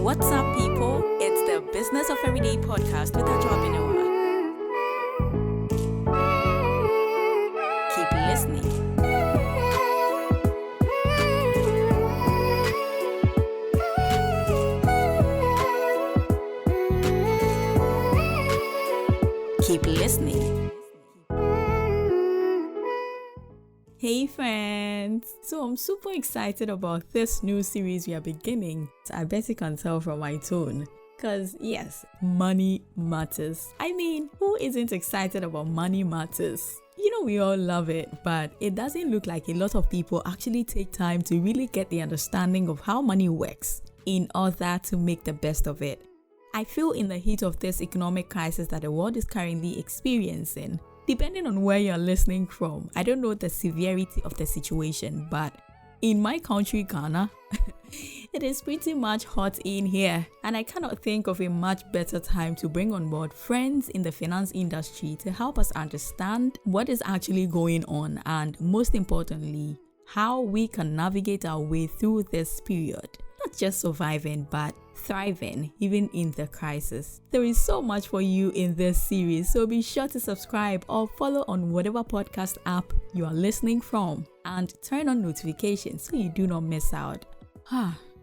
What's up, people? It's the Business of Everyday podcast with Benjamin Amofah. Keep listening. Keep listening. Hey friends! So I'm super excited about this new series we are beginning. I bet you can tell from my tone. Cause yes, money matters. I mean, who isn't excited about money matters? You know, we all love it, but it doesn't look like a lot of people actually take time to really get the understanding of how money works in order to make the best of it. I feel in the heat of this economic crisis that the world is currently experiencing, depending on where you're listening from, I don't know the severity of the situation, but in my country, Ghana, it is pretty much hot in here, and I cannot think of a much better time to bring on board friends in the finance industry to help us understand what is actually going on and, most importantly, how we can navigate our way through this period. Not just surviving, but thriving even in the crisis. There is so much for you in this series, so be sure to subscribe or follow on whatever podcast app you are listening from and turn on notifications so you do not miss out.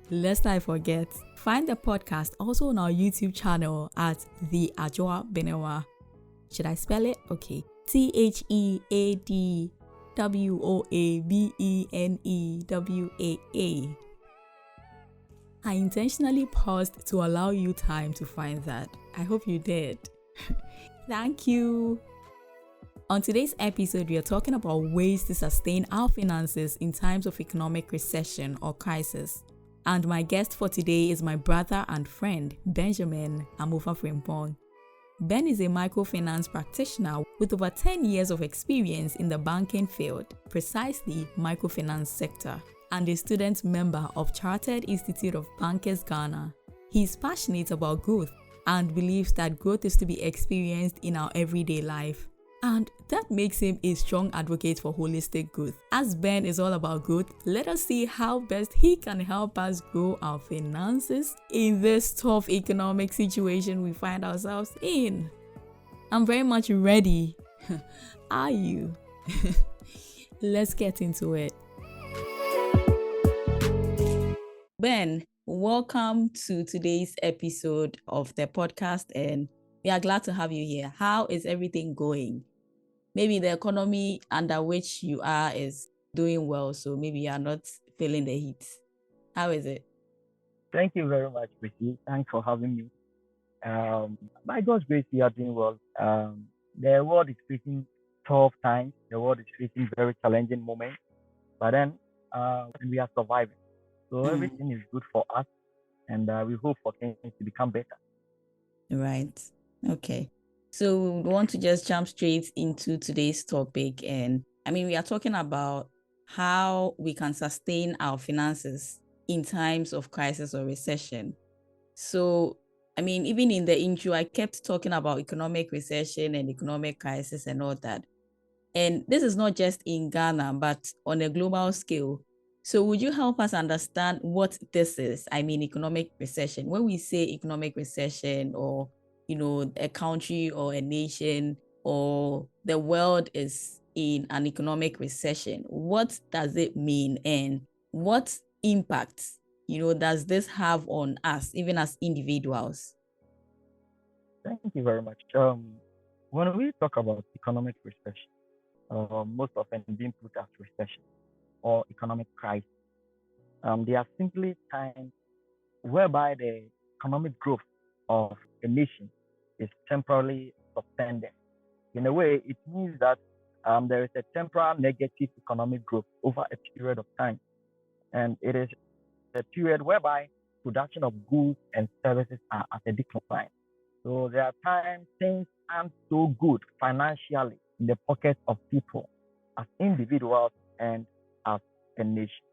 Lest I forget, find the podcast also on our YouTube channel at The Adwoa Benewa. Should I spell it? Okay. TheAdwoaBenewaa. I intentionally paused to allow you time to find that. I hope you did. Thank you. On today's episode, we are talking about ways to sustain our finances in times of economic recession or crisis. And my guest for today is my brother and friend, Benjamin Amofah frimpong. Ben is a microfinance practitioner with over 10 years of experience in the banking field, precisely microfinance sector, and a student member of Chartered Institute of Bankers Ghana. He is passionate about growth and believes that growth is to be experienced in our everyday life. And that makes him a strong advocate for holistic growth. As Ben is all about growth, let us see how best he can help us grow our finances in this tough economic situation we find ourselves in. I'm very much ready. Are you? Let's get into it. Ben, welcome to today's episode of the podcast, and we are glad to have you here. How is everything going? Maybe the economy under which you are is doing well, so maybe you are not feeling the heat. How is it? Thank you very much, Ricky. Thanks for having me. By God's grace, we are doing well. The world is facing tough times. The world is facing very challenging moments, but then we are surviving. So everything is good for us, and we hope for things to become better. Right. Okay. So we want to just jump straight into today's topic. And we are talking about how we can sustain our finances in times of crisis or recession. So, even in the intro, I kept talking about economic recession and economic crisis and all that. And this is not just in Ghana, but on a global scale. So would you help us understand what this is? Economic recession. When we say economic recession, or, a country or a nation or the world is in an economic recession, what does it mean? And what impacts, does this have on us, even as individuals? Thank you very much. When we talk about economic recession, most often being put as recession or economic crisis, they are simply times whereby the economic growth of a nation is temporarily suspended. In a way, it means that there is a temporary negative economic growth over a period of time. And it is a period whereby production of goods and services are at a decline. So there are times things aren't so good financially in the pockets of people as individuals and as a nation.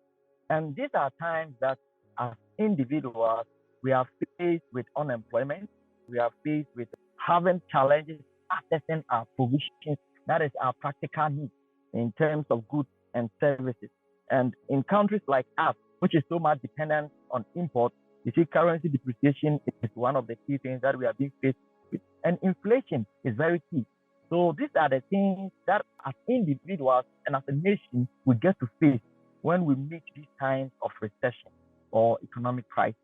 And these are times that as individuals, we are faced with unemployment. We are faced with having challenges accessing our provisions, that is our practical needs in terms of goods and services. And in countries like us, which is so much dependent on imports, You see, currency depreciation is one of the key things that we are being faced with, and inflation is very key. So these are the things that as individuals and as a nation we get to face when we meet these times of recession or economic crisis.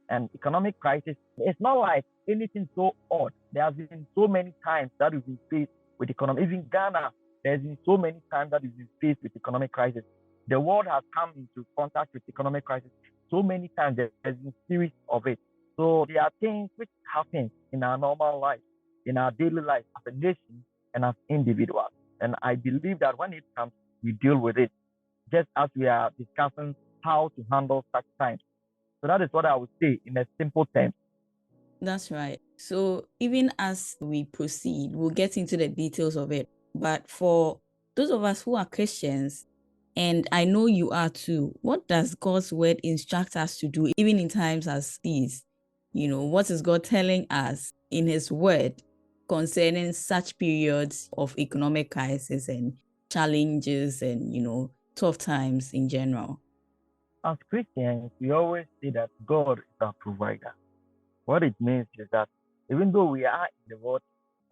And economic crisis, it's not like anything so odd. There has been so many times that we've been faced with economic. Even Ghana, there's been so many times that we've been faced with economic crisis. The world has come into contact with economic crisis so many times. There's been a series of it. So there are things which happen in our normal life, in our daily life as a nation and as individuals. And I believe that when it comes, we deal with it, just as we are discussing how to handle such times. So that is what I would say in a simple term. That's right. So even as we proceed, we'll get into the details of it. But for those of us who are Christians, and I know you are too, what does God's word instruct us to do, even in times as these? What is God telling us in his word concerning such periods of economic crisis and challenges and, tough times in general? As Christians, we always say that God is our provider. What it means is that even though we are in the world,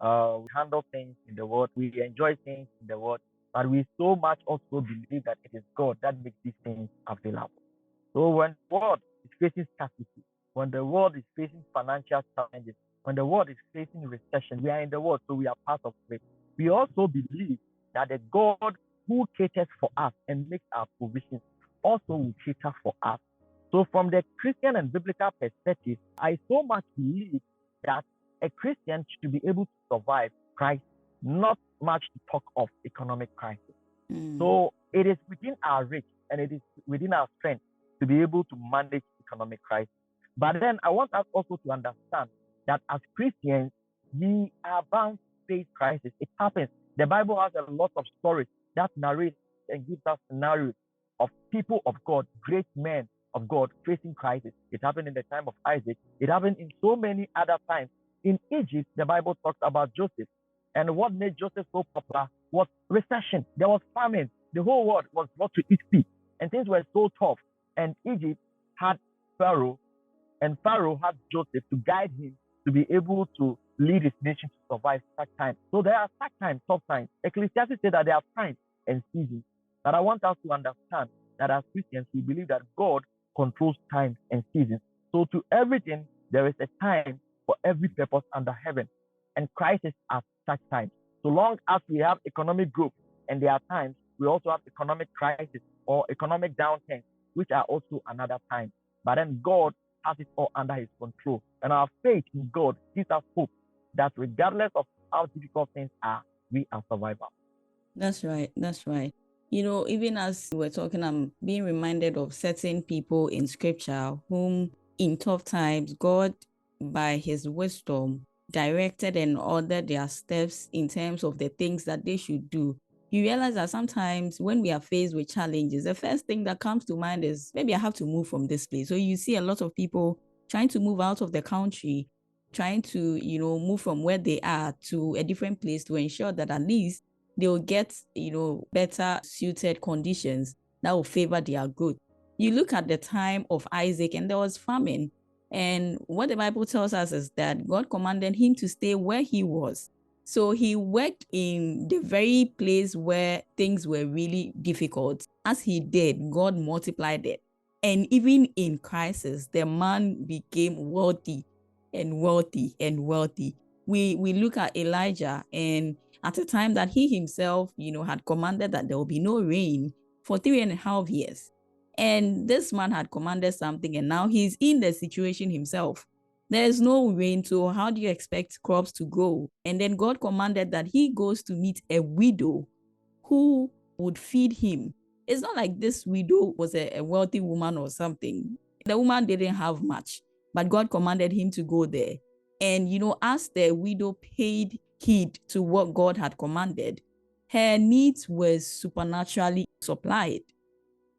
we handle things in the world, we enjoy things in the world, but we so much also believe that it is God that makes these things available. So when the world is facing scarcity, when the world is facing financial challenges, when the world is facing recession, we are in the world, so we are part of it. We also believe that the God who caters for us and makes our provisions also will cater for us. So from the Christian and biblical perspective, I so much believe that a Christian should be able to survive crisis, not much to talk of economic crisis. So it is within our reach and it is within our strength to be able to manage economic crisis. But then I want us also to understand that as Christians, we are bound to face crisis. It happens. The Bible has a lot of stories that narrate and gives us scenarios of people of God, great men of God facing crisis. It happened in the time of Isaac. It happened in so many other times. In Egypt, the Bible talks about Joseph. And what made Joseph so popular was recession. There was famine. The whole world was brought to its feet. And things were so tough. And Egypt had Pharaoh, and Pharaoh had Joseph to guide him to be able to lead his nation to survive such times. So there are such times, tough times. Ecclesiastes said that there are times and seasons. But I want us to understand that as Christians, we believe that God controls times and seasons. So to everything, there is a time for every purpose under heaven. And crisis are such times. So long as we have economic growth and there are times, we also have economic crisis or economic downturn, which are also another time. But then God has it all under his control. And our faith in God gives us hope that regardless of how difficult things are, we are survivors. That's right. That's right. Even as we're talking, I'm being reminded of certain people in scripture whom in tough times, God, by his wisdom, directed and ordered their steps in terms of the things that they should do. You realize that sometimes when we are faced with challenges, the first thing that comes to mind is maybe I have to move from this place. So you see a lot of people trying to move out of the country, trying to, move from where they are to a different place to ensure that at least they'll get, better suited conditions that will favor their growth. You look at the time of Isaac and there was famine. And what the Bible tells us is that God commanded him to stay where he was. So he worked in the very place where things were really difficult. As he did, God multiplied it. And even in crisis, the man became wealthy and wealthy and wealthy. We look at Elijah, and at a time that he himself, had commanded that there will be no rain for 3.5 years. And this man had commanded something, and now he's in the situation himself. There's no rain, so how do you expect crops to grow? And then God commanded that he goes to meet a widow who would feed him. It's not like this widow was a wealthy woman or something. The woman didn't have much, but God commanded him to go there. And, as the widow paid heed to what God had commanded, her needs were supernaturally supplied.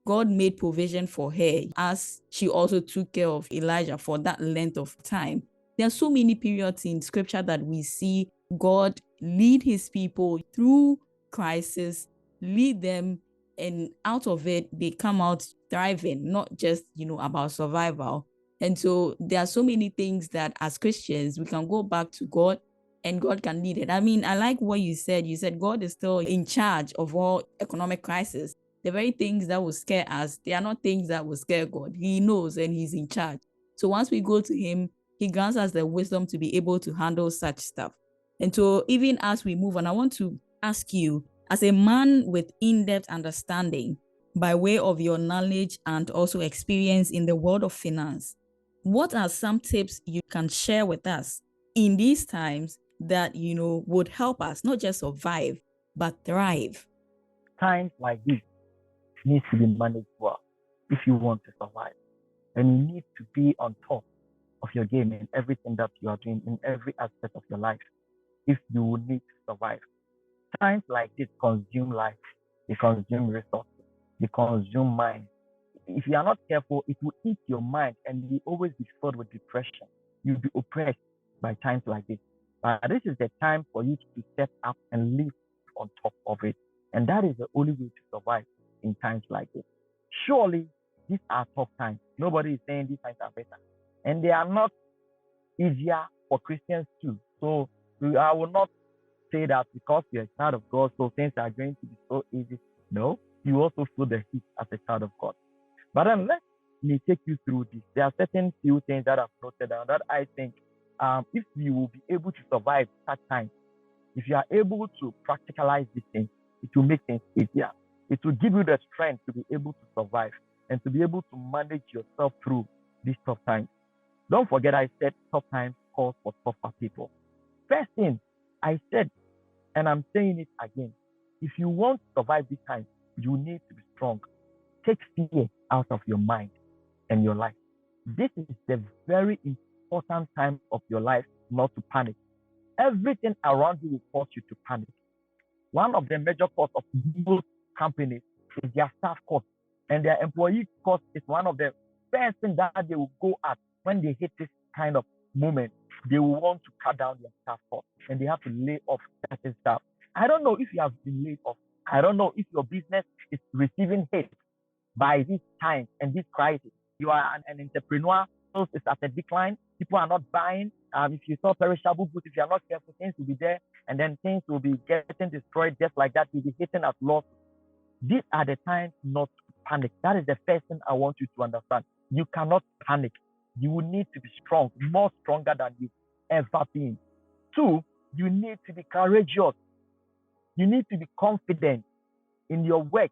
God made provision for her as she also took care of Elijah for that length of time. There are so many periods in scripture that we see God lead his people through crisis, lead them, and out of it, they come out thriving, not just, about survival. And so there are so many things that as Christians, we can go back to God and God can lead it. I mean, I like what you said. You said God is still in charge of all economic crisis. The very things that will scare us, they are not things that will scare God. He knows and he's in charge. So once we go to him, he grants us the wisdom to be able to handle such stuff. And so even as we move on, I want to ask you, as a man with in-depth understanding by way of your knowledge and also experience in the world of finance, what are some tips you can share with us in these times that, would help us not just survive, but thrive? Times like this needs to be managed well if you want to survive. And you need to be on top of your game in everything that you are doing, in every aspect of your life, if you need to survive. Times like this consume life, they consume resources, they consume mind. If you are not careful, it will eat your mind and you will always be filled with depression. You'll be oppressed by times like this. This is the time for you to step up and live on top of it. And that is the only way to survive in times like this. Surely, these are tough times. Nobody is saying these times are better. And they are not easier for Christians too. So I will not say that because you're a child of God, so things are going to be so easy. No, you also feel the heat as a child of God. But then let me take you through this. There are certain few things that I've noted down that I think if you will be able to survive such times, if you are able to practicalize these things, it will make things easier. It will give you the strength to be able to survive and to be able to manage yourself through these tough times. Don't forget, I said tough times calls for tougher people. First thing I said, and I'm saying it again, if you want to survive these times, you need to be strong. Take fear out of your mind and your life. This is the very important time of your life not to panic. Everything around you will force you to panic. One of the major costs of most companies is their staff cost, and their employee cost is one of the first things that they will go at when they hit this kind of moment. They will want to cut down their staff cost, and they have to lay off certain staff. I don't know if you have been laid off. I don't know if your business is receiving hit by this time and this crisis. You are an entrepreneur, sales is at a decline. People are not buying. If you sell perishable goods, if you are not careful, things will be there, and then things will be getting destroyed just like that. You'll be hitting at loss. These are the times not to panic. That is the first thing I want you to understand. You cannot panic. You will need to be strong, more stronger than you've ever been. Two, you need to be courageous. You need to be confident in your work,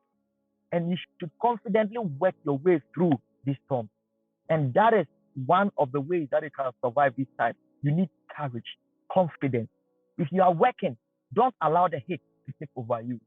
and you should confidently work your way through this storm. And that is one of the ways that you can survive this time. You need courage, confidence. If you are working, don't allow the hate to take over you.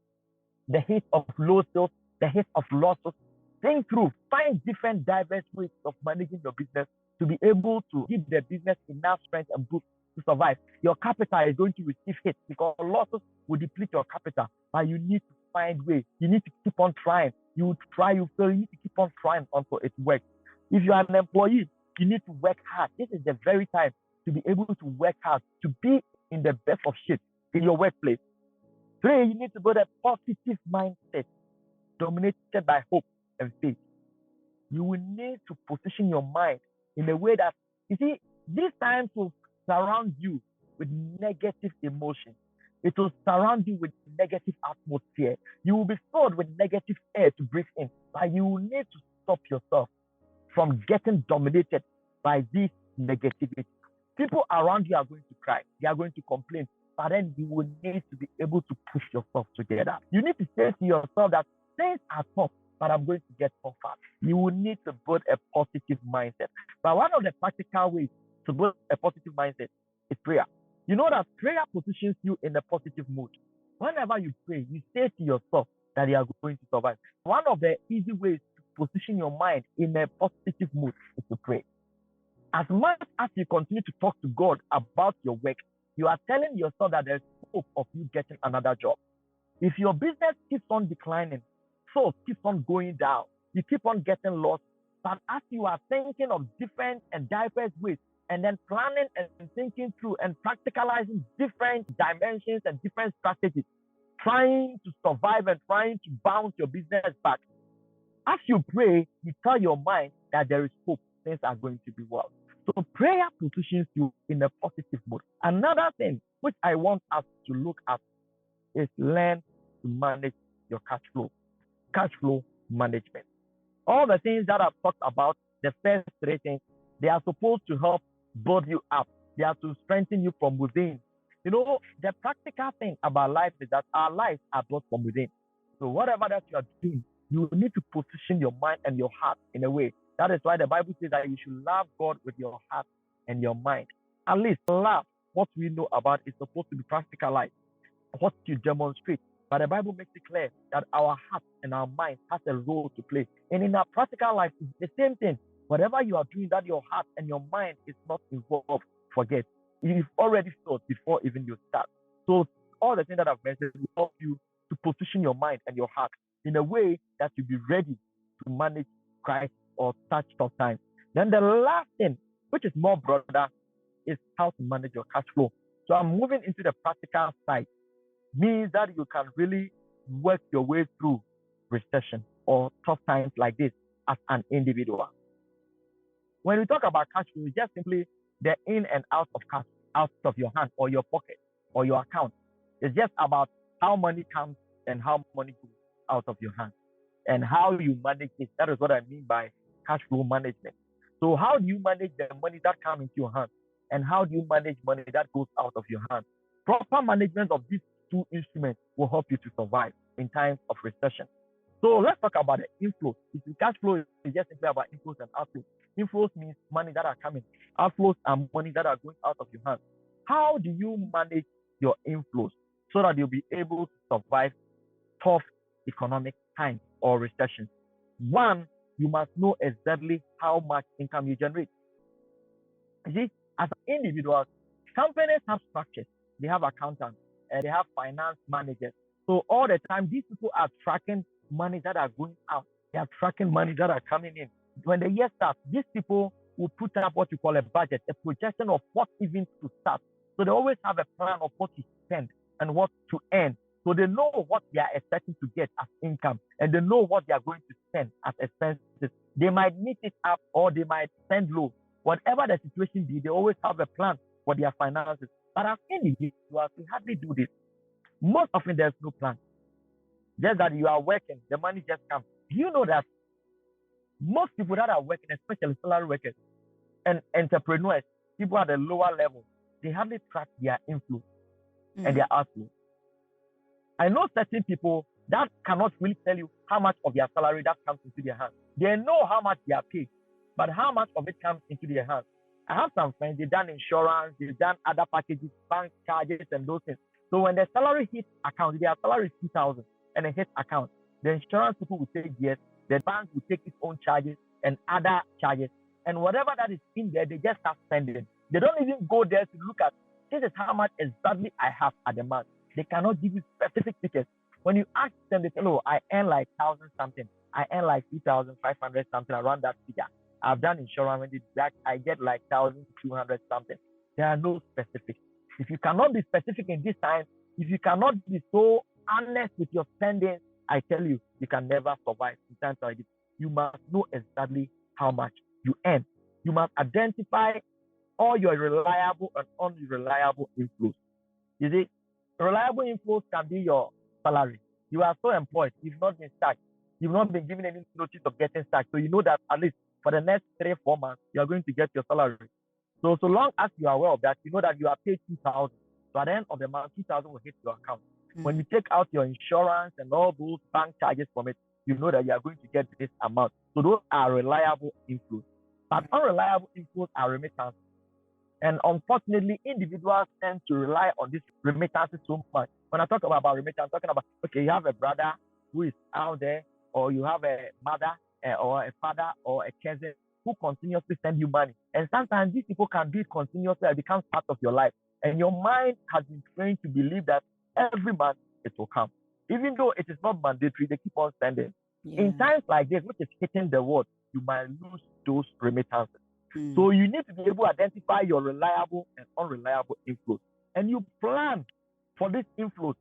The hate of low sales, the hate of losses. Think through, find different diverse ways of managing your business to be able to give the business enough strength and boost to survive. Your capital is going to receive hits because losses will deplete your capital, but you need to find ways. You need to keep on trying. You try, you fail, you need to keep on trying until it works. If you are an employee, you need to work hard. This is the very time to be able to work hard, to be in the best of shape in your workplace. Three, you need to build a positive mindset dominated by hope and faith. You will need to position your mind in a way that, you see, these times will surround you with negative emotions. It will surround you with negative atmosphere. You will be filled with negative air to breathe in, but you will need to stop yourself from getting dominated by this negativity. People around you are going to cry. They are going to complain. But then you will need to be able to push yourself together. You need to say to yourself that things are tough, but I'm going to get tougher. You will need to build a positive mindset. But one of the practical ways to build a positive mindset is prayer. You know that prayer positions you in a positive mood. Whenever you pray, you say to yourself that you are going to survive. One of the easy ways to position your mind in a positive mood is to pray. As much as you continue to talk to God about your work, you are telling yourself that there's hope of you getting another job. If your business keeps on declining, so keeps on going down, you keep on getting lost. But as you are thinking of different and diverse ways, and then planning and thinking through and practicalizing different dimensions and different strategies, trying to survive and trying to bounce your business back. As you pray, you tell your mind that there is hope. things are going to be well. So prayer positions you in a positive mode. Another thing which I want us to look at is learn to manage your cash flow management. All the things that I've talked about, the first three things, they are supposed to help build you up. They are to strengthen you from within. You know, the practical thing about life is that our lives are built from within. So whatever that you are doing, you need to position your mind and your heart in a way. That is why the Bible says that you should love God with your heart and your mind. At least love, what we know about, is supposed to be practical life, what you demonstrate. But the Bible makes it clear that our heart and our mind has a role to play. And in our practical life, it's the same thing. Whatever you are doing that your heart and your mind is not involved, forget. You've already thought before even you start. So all the things that I've mentioned will help you to position your mind and your heart in a way that you'll be ready to manage crisis or such tough times. Then the last thing, which is more broader, is how to manage your cash flow. So I'm moving into the practical side. Means that you can really work your way through recession or tough times like this as an individual. When we talk about cash flow, it's just simply the in and out of cash, out of your hand or your pocket or your account. It's just about how money comes and how money goes out of your hand and how you manage it. That is what I mean by cash flow management. So how do you manage the money that comes into your hand and how do you manage money that goes out of your hand? Proper management of these two instruments will help you to survive in times of recession. So let's talk about the inflows. If the cash flow is just simply about inflows and outflows. Inflows means money that are coming. Outflows are money that are going out of your hands. How do you manage your inflows so that you'll be able to survive tough economic times or recession? One, you must know exactly how much income you generate. You see, as individuals, companies have structures. They have accountants and they have finance managers. So all the time, these people are tracking money that are going out. They are tracking money that are coming in. When the year starts, these people will put up what you call a budget, a projection of what even to start. So they always have a plan of what to spend and what to earn. So they know what they are expecting to get as income and they know what they are going to spend as expenses. They might meet it up or they might spend low. Whatever the situation be, they always have a plan for their finances. But as individuals, we hardly do this. Most often, there's no plan. Just that you are working, the money just comes. Do you know that most people that are working, especially salary workers and entrepreneurs, people at the lower level, they hardly track their inflow and their outflow. I know certain people that cannot really tell you how much of their salary that comes into their hands. They know how much they are paid, but how much of it comes into their hands. I have some friends, they've done insurance, they've done other packages, bank charges, and those things. So when the salary hits account, their salary is 2,000 and it hits account, the insurance people will say yes, the bank will take its own charges and other charges. And whatever that is in there, they just start spending. They don't even go there to look at, this is how much exactly I have at the month. They cannot give you specific figures. When you ask them, they say, oh, I earn like 1,000 something. I earn like 2,500 something, around that figure. I've done insurance, I get like 1,200 something. There are no specifics. If you cannot be specific in this time, if you cannot be so honest with your spending, I tell you, you can never survive in times like this. You must know exactly how much you earn. You must identify all your reliable and unreliable inflows. You see, reliable inflows can be your salary. You are so employed. You've not been sacked. You've not been given any notice of getting sacked. So you know that at least for the next 3-4 months, you are going to get your salary. So long as you are aware of that, you know that you are paid 2,000. So at the end of the month, 2,000 will hit your account. When you take out your insurance and all those bank charges from it, you know that you are going to get this amount. So those are reliable inflows. But unreliable inflows are remittances. And unfortunately, individuals tend to rely on these remittances so much. When I talk about remittance, I'm talking about, okay, you have a brother who is out there, or you have a mother or a father or a cousin who continuously send you money. And sometimes these people can do it continuously. It becomes part of your life. And your mind has been trained to believe that every month it will come. Even though it is not mandatory, they keep on sending. In times like this, which is hitting the world, you might lose those remittances. So you need to be able to identify your reliable and unreliable inflows. And you plan for these inflows.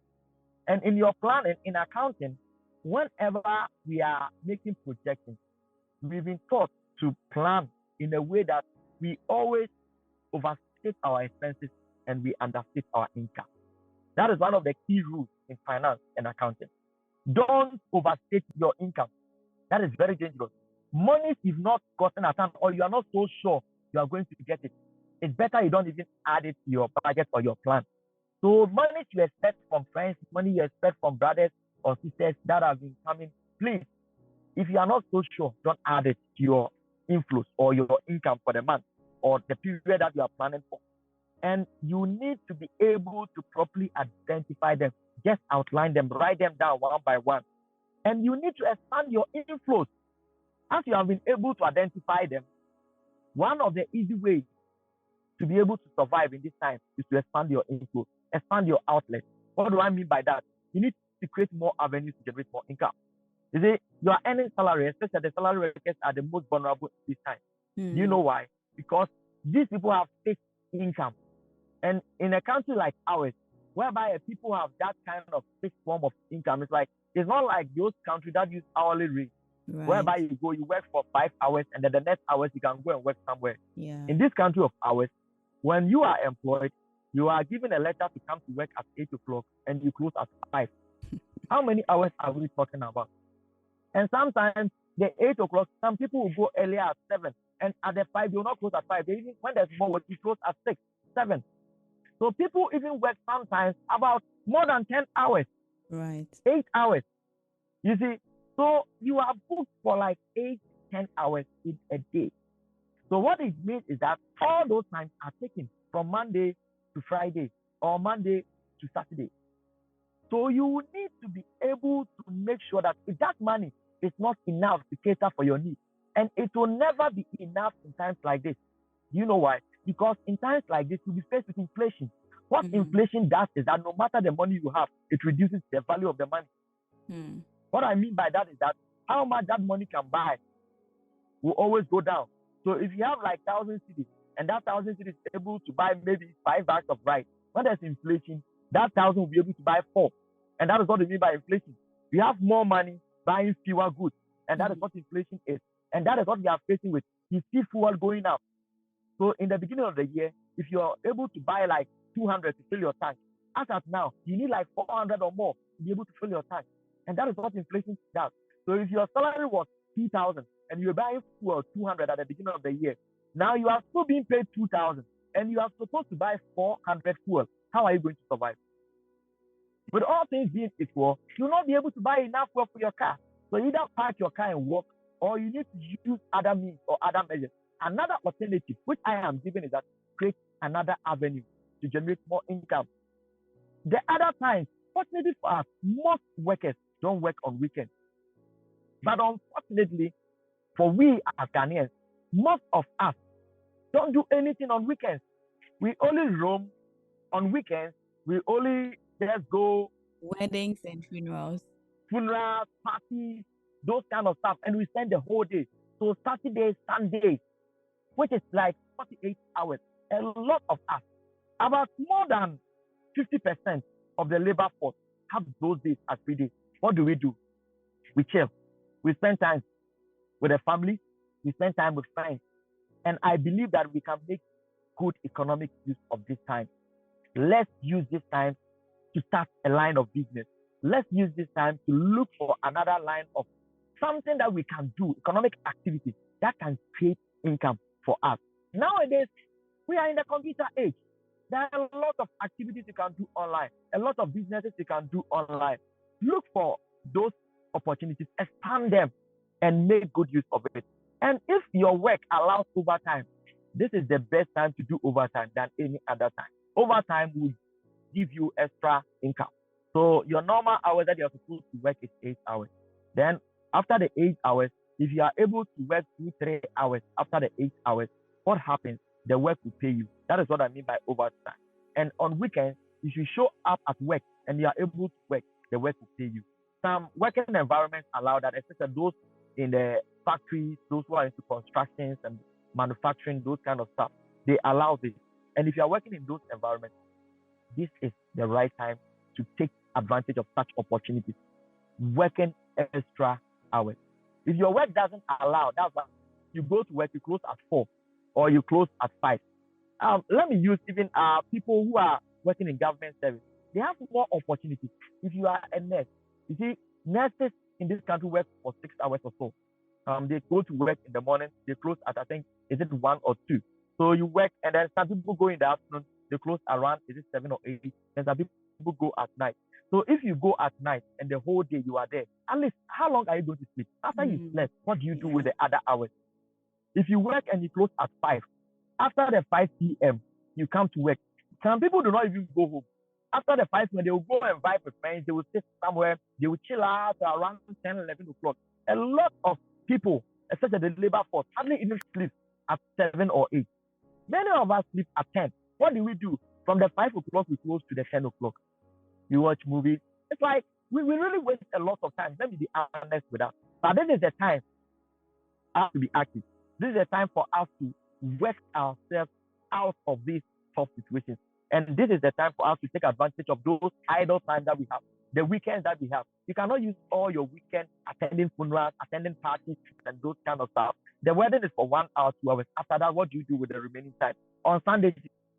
And in your planning, in accounting, whenever we are making projections, we've been taught to plan in a way that we always overstate our expenses and we understate our income. That is one of the key rules in finance and accounting. Don't overstate your income. That is very dangerous. Money you've not gotten at hand, or you are not so sure you are going to get it, it's better you don't even add it to your budget or your plan. So money you expect from friends, money you expect from brothers or sisters that have been coming, please, if you are not so sure, don't add it to your inflows or your income for the month or the period that you are planning for. And you need to be able to properly identify them, just outline them, write them down one by one. And you need to expand your inflows. As you have been able to identify them, one of the easy ways to be able to survive in this time is to expand your inflows, expand your outlets. What do I mean by that? You need to create more avenues to generate more income. You see, you are earning salary, especially the salary workers are the most vulnerable this time. Do you know why? Because these people have fixed income. And in a country like ours, whereby people have that kind of fixed form of income, it's not like those countries that use hourly rate, whereby you go, you work for 5 hours, and then the next hours you can go and work somewhere. In this country of ours, when you are employed, you are given a letter to come to work at 8 o'clock and you close at 5. How many hours are we talking about? And sometimes the 8 o'clock, some people will go earlier at 7, and at the 5, they will not close at 5. They even, when there's more work, you close at 6, 7. So people even work sometimes about more than 10 hours, 8 hours. You see, so you are booked for like 8, 10 hours in a day. So what it means is that all those times are taken from Monday to Friday or Monday to Saturday. So you need to be able to make sure that if that money is not enough to cater for your needs, and it will never be enough in times like this. Do you know why? Because in times like this, you'll be faced with inflation. What inflation does is that no matter the money you have, it reduces the value of the money. What I mean by that is that how much that money can buy will always go down. So if you have like 1,000 cedis, and that 1,000 cedis is able to buy maybe 5 bags of rice, when there's inflation, that 1,000 will be able to buy 4. And that is what we mean by inflation. We have more money buying fewer goods, and that is what inflation is. And that is what we are facing with. You see fuel going up. So in the beginning of the year, if you are able to buy like 200 to fill your tank, as at now, you need like 400 or more to be able to fill your tank. And that is what inflation does. So if your salary was 2,000 and you're buying fuel 200 at the beginning of the year, now you are still being paid 2,000 and you are supposed to buy 400 fuel. How are you going to survive? With all things being equal, you'll not be able to buy enough fuel for your car. So either park your car and walk, or you need to use other means or other measures. Another alternative, which I am giving, is that create another avenue to generate more income. The other times, fortunately for us, most workers don't work on weekends. But unfortunately, for we as Ghanaians, most of us don't do anything on weekends. We only roam on weekends. We only just go weddings and funerals, parties, those kind of stuff, and we spend the whole day. So Saturdays, Sundays, which is like 48 hours. A lot of us, about more than 50% of the labor force, have those days as free days. What do? We chill. We spend time with the family. We spend time with friends. And I believe that we can make good economic use of this time. Let's use this time to start a line of business. Let's use this time to look for another line of something that we can do, economic activities that can create income for us. Nowadays, we are in the computer age. There are a lot of activities you can do online, a lot of businesses you can do online. Look for those opportunities, expand them, and make good use of it. And if your work allows overtime, this is the best time to do overtime than any other time. Overtime will give you extra income. So your normal hours that you're supposed to work is 8 hours. Then after the 8 hours, if you are able to work 2-3 hours after the 8 hours, what happens? The work will pay you. That is what I mean by overtime. And on weekends, if you show up at work and you are able to work, the work will pay you. Some working environments allow that, especially those in the factories, those who are into constructions and manufacturing, those kind of stuff, they allow this. And if you are working in those environments, this is the right time to take advantage of such opportunities, working extra hours. If your work doesn't allow, that's why You go to work, you close at 4 or you close at 5. Let me use even people who are working in government service. They have more opportunities. If you are a nurse, you see, nurses in this country work for 6 hours or so. They go to work in the morning, they close at, I think, is it 1 or 2? So you work, and then some people go in the afternoon, they close around, is it 7 or 8? And some people go at night. So if you go at night and the whole day you are there, at least how long are you going to sleep? After you slept, what do you do with the other hours? If you work and you close at 5, after the 5 p.m., you come to work. Some people do not even go home. After the 5 p.m., they will go and vibe with friends. They will sit somewhere. They will chill out around 10, 11 o'clock. A lot of people, especially the labor force, hardly even sleep at 7 or 8. Many of us sleep at 10. What do we do? From the 5 o'clock, we close to the 10 o'clock. We watch movies. It's like we really waste a lot of time. Let me be honest with that. But this is the time for us to be active. This is the time for us to work ourselves out of these tough situations. And this is the time for us to take advantage of those idle times that we have, the weekends that we have. You cannot use all your weekend attending funerals, attending parties, and those kind of stuff. The wedding is for 1 hour, 2 hours. After that, what do you do with the remaining time? On Sunday,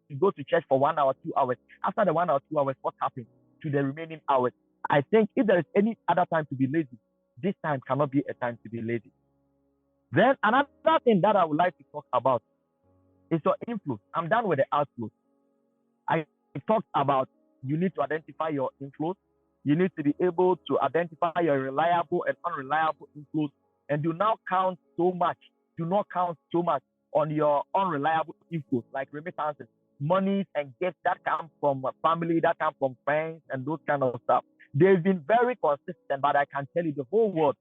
you go to church for 1 hour, 2 hours. After the 1 hour, 2 hours, what happens to the remaining hours? I think if there is any other time to be lazy, this time cannot be a time to be lazy. Then another thing that I would like to talk about is your inflows. I'm done with the outflows. I talked about you need to identify your inflows. You need to be able to identify your reliable and unreliable inflows, and do not count so much. Do not count so much on your unreliable inflows, like remittances, monies and gifts that come from family, that come from friends, and those kind of stuff. They've been very consistent, but I can tell you the whole world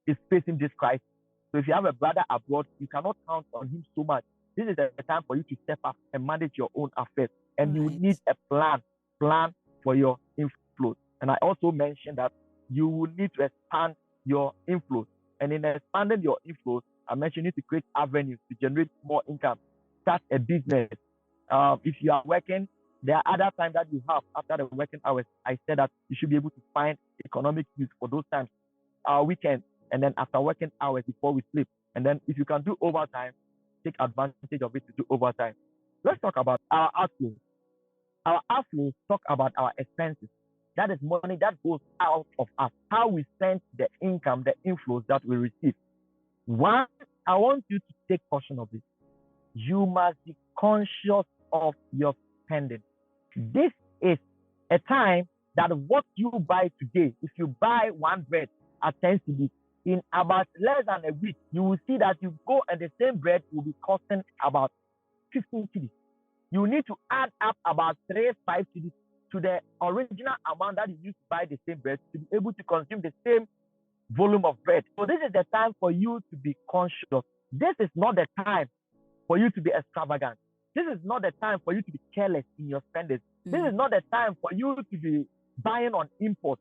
is facing this crisis. So if you have a brother abroad, you cannot count on him so much. This is the time for you to step up and manage your own affairs. And you need a plan for your inflows. And I also mentioned that you will need to expand your inflows. And in expanding your inflows, I mentioned you need to create avenues to generate more income. Start a business. If you are working, there are other times that you have after the working hours. I said that you should be able to find economic use for those times, weekends, and then after working hours before we sleep. And then if you can do overtime, take advantage of it to do overtime. Let's talk about our outflows. Our outflows talk about our expenses. That is money that goes out of us, how we spend the income, the inflows that we receive. One, I want you to take caution of this. You must be conscious of your spending. This is a time that what you buy today, if you buy one bread at 10 cedis, in about less than a week, you will see that you go and the same bread will be costing about 15 cedis. You need to add up about 3-5 cedis to the original amount that you used to buy the same bread to be able to consume the same volume of bread. So this is the time for you to be conscious. This is not the time for you to be extravagant. This is not the time for you to be careless in your spending. This is not the time for you to be buying on impulse.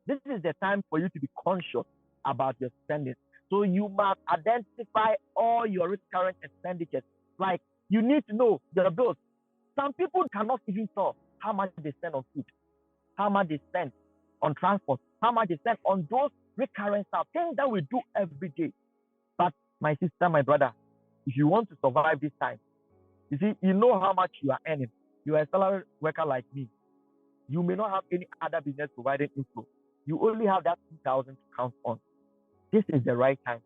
This is the time for you to be conscious about your spending. So you must identify all your recurrent expenditures. Like you need to know your bills. Some people cannot even tell how much they spend on food, how much they spend on transport, how much they spend on those recurrent stuff, things that we do every day. But my sister, my brother, if you want to survive this time, you see, you know how much you are earning. You are a salary worker like me. You may not have any other business providing inflow. You only have that 2,000 to count on. This is the right time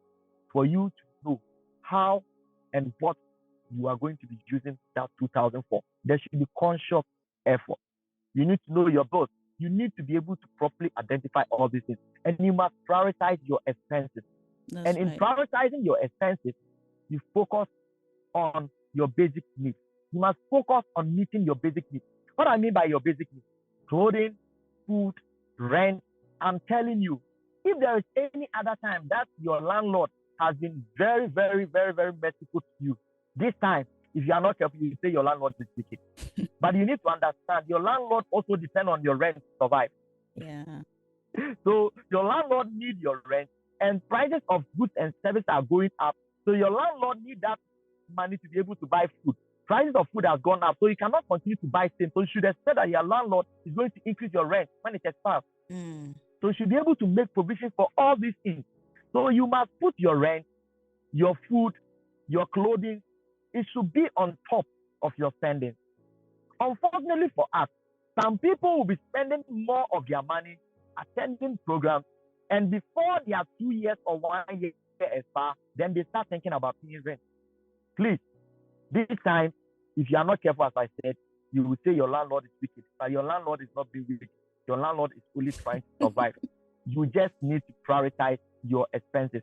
for you to know how and what you are going to be using that 2,000 for. There should be conscious effort. You need to know your bills. You need to be able to properly identify all these things. And you must prioritize your expenses. In prioritizing your expenses, you focus on your basic needs. You must focus on meeting your basic needs. What I mean by your basic needs: clothing, food, rent. I'm telling you, if there is any other time that your landlord has been very, very, very, very merciful to you, this time, if you are not careful, you say your landlord is wicked. But you need to understand, your landlord also depends on your rent to survive. Yeah. So your landlord needs your rent, and prices of goods and services are going up. So your landlord needs that money to be able to buy food. Prices of food have gone up, so you cannot continue to buy things. So you should expect that your landlord is going to increase your rent when it expires. So you should be able to make provision for all these things. So you must put your rent, your food, your clothing, it should be on top of your spending. Unfortunately for us, some people will be spending more of their money attending programs, and before they are 2 years or 1 year expire, then they start thinking about paying rent. Please, this time, if you are not careful, as I said, you will say your landlord is wicked, but your landlord is not being wicked. Your landlord is only trying to survive. You just need to prioritize your expenses.